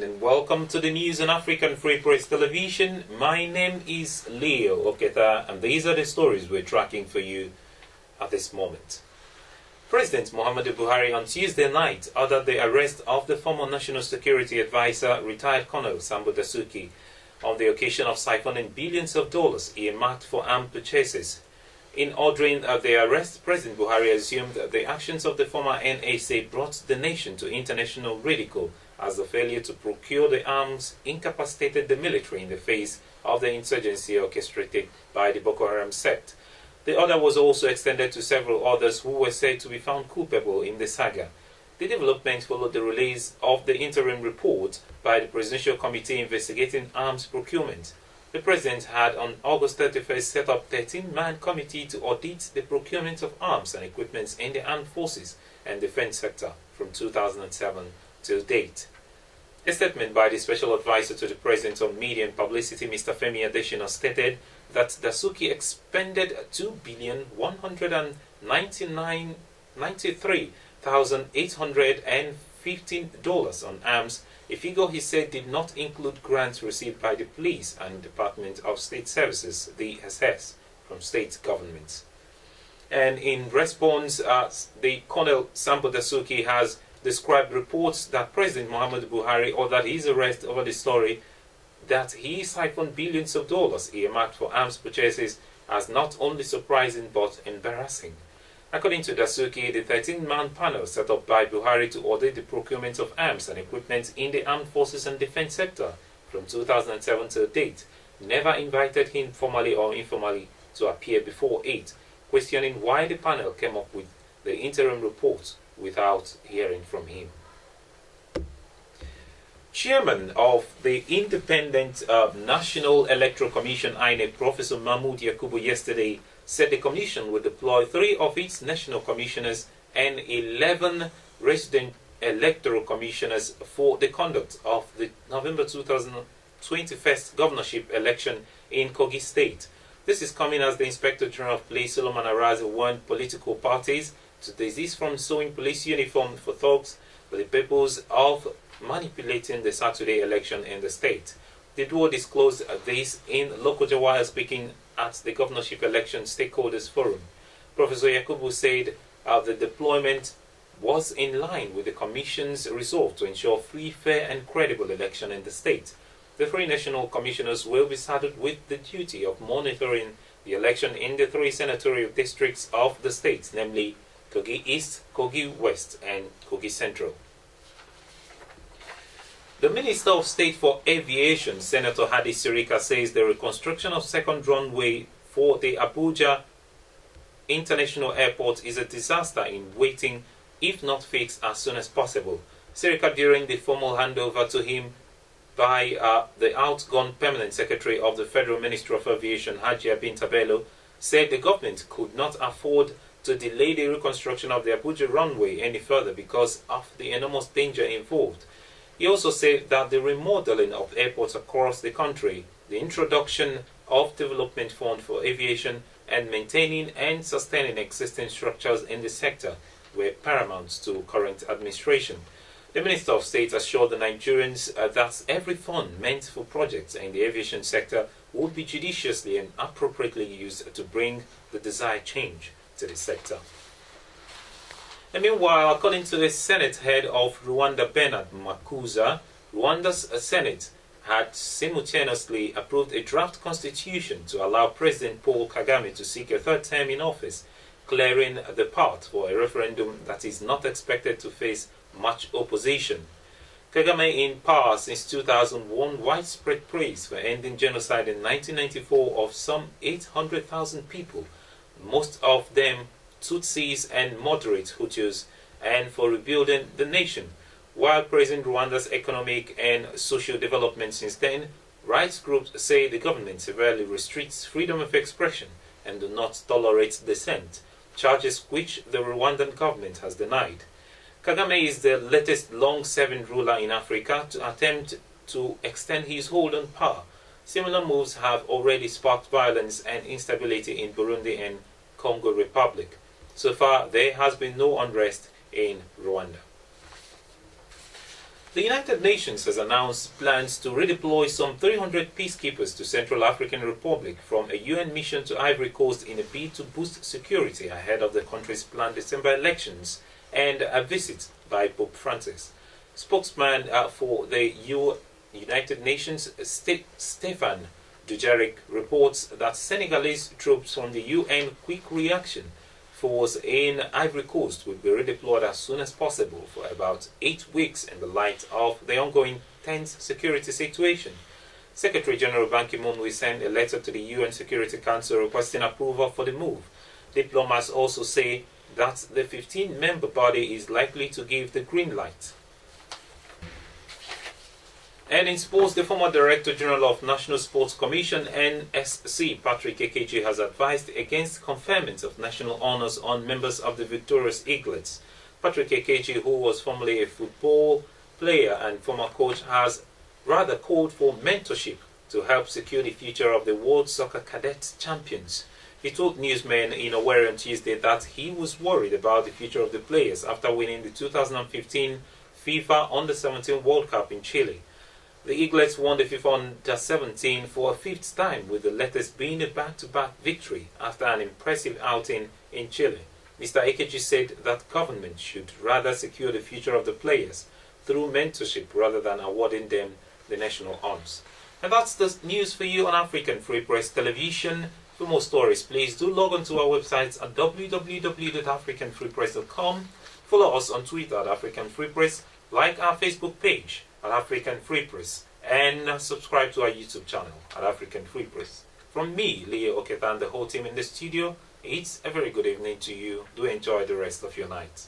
and welcome to the news on African Free Press Television. My name is Leo Oketa, and these are the stories we're tracking for you at this moment. President Muhammadu Buhari on Tuesday night ordered the arrest of the former National Security Advisor, retired Colonel Sambo Dasuki, on the occasion of siphoning billions of dollars earmarked for armed purchases. In ordering the arrest, President Buhari assumed that the actions of the former NSA brought the nation to international ridicule, as the failure to procure the arms incapacitated the military in the face of the insurgency orchestrated by the Boko Haram sect. The order was also extended to several others who were said to be found culpable in the saga. The development followed the release of the interim report by the Presidential Committee investigating arms procurement. The President had on August 31st set up a 13-man committee to audit the procurement of arms and equipment in the armed forces and defense sector from 2007 to date. A statement by the Special Advisor to the President on Media and Publicity, Mr. Femi Adesina, stated that Dasuki expended $2,193,815 on arms, a figure he said did not include grants received by the Police and Department of State Services, the SS, from state governments. And in response, the Colonel Sambo Dasuki has described reports that President Muhammadu Buhari ordered his arrest over the story that he siphoned billions of dollars earmarked for arms purchases as not only surprising but embarrassing. According to Dasuki, the 13-man panel set up by Buhari to audit the procurement of arms and equipment in the armed forces and defense sector from 2007 to date never invited him formally or informally to appear before it, questioning why the panel came up with the interim report without hearing from him. Chairman of the Independent National Electoral Commission (INEC), Professor Mahmoud Yakubu, yesterday said the commission would deploy 3 of its national commissioners and 11 resident electoral commissioners for the conduct of the November 2021 governorship election in Kogi State. This is coming as the Inspector General of Police, Solomon Arazi, warned political parties to desist from sewing police uniform for thugs for the purpose of manipulating the Saturday election in the state. The duo disclosed this in Lokoja while speaking at the governorship election stakeholders forum. Professor Yakubu said the deployment was in line with the Commission's resolve to ensure free, fair and credible election in the state. The 3 national commissioners will be saddled with the duty of monitoring the election in the 3 senatorial districts of the state, namely Kogi East, Kogi West and Kogi Central. The Minister of State for Aviation, Senator Hadi Sirika, says the reconstruction of second runway for the Abuja International Airport is a disaster in waiting, if not fixed as soon as possible. Sirika, during the formal handover to him by the outgone Permanent Secretary of the Federal Ministry of Aviation, Hajia Binta Bello, said the government could not afford to delay the reconstruction of the Abuja runway any further because of the enormous danger involved. He also said that the remodeling of airports across the country, the introduction of development fund for aviation, and maintaining and sustaining existing structures in the sector were paramount to current administration. The Minister of State assured the Nigerians that every fund meant for projects in the aviation sector would be judiciously and appropriately used to bring the desired change to the sector. And meanwhile, according to the Senate head of Rwanda, Bernard Makuza, Rwanda's Senate had simultaneously approved a draft constitution to allow President Paul Kagame to seek a 3rd term in office, clearing the path for a referendum that is not expected to face much opposition. Kagame, in power since 2001, widespread praise for ending genocide in 1994 of some 800,000 people, most of them Tutsis and moderate Hutus, and for rebuilding the nation. While praising Rwanda's economic and social development since then, rights groups say the government severely restricts freedom of expression and do not tolerate dissent, charges which the Rwandan government has denied. Kagame is the latest long-serving ruler in Africa to attempt to extend his hold on power. Similar moves have already sparked violence and instability in Burundi and Congo Republic. So far, there has been no unrest in Rwanda. The United Nations has announced plans to redeploy some 300 peacekeepers to Central African Republic from a UN mission to Ivory Coast in a bid to boost security ahead of the country's planned December elections and a visit by Pope Francis. Spokesman for the United Nations, Stefan Dujarric, reports that Senegalese troops from the UN Quick Reaction Force in Ivory Coast will be redeployed as soon as possible for about 8 weeks in the light of the ongoing tense security situation. Secretary General Ban Ki-moon will send a letter to the UN Security Council requesting approval for the move. Diplomats also say that the 15-member body is likely to give the green light. And in sports, the former Director General of National Sports Commission (NSC), Patrick Ekeji, has advised against conferment of national honours on members of the victorious Eaglets. Patrick Ekeji, who was formerly a football player and former coach, has rather called for mentorship to help secure the future of the World Soccer Cadet Champions. He told newsmen in Owerri on Tuesday that he was worried about the future of the players after winning the 2015 FIFA Under-17 World Cup in Chile. The Eaglets won the FIFA Under-17 for a 5th time, with the latest being a back-to-back victory after an impressive outing in Chile. Mr. Ekeji said that government should rather secure the future of the players through mentorship rather than awarding them the national honours. And that's the news for you on African Free Press Television. For more stories, please do log on to our websites at www.africanfreepress.com. Follow us on Twitter at African Free Press, like our Facebook page at African Free Press, and subscribe to our YouTube channel at African Free Press. From me, Leo Oketa, and the whole team in the studio, it's a very good evening to you. Do enjoy the rest of your night.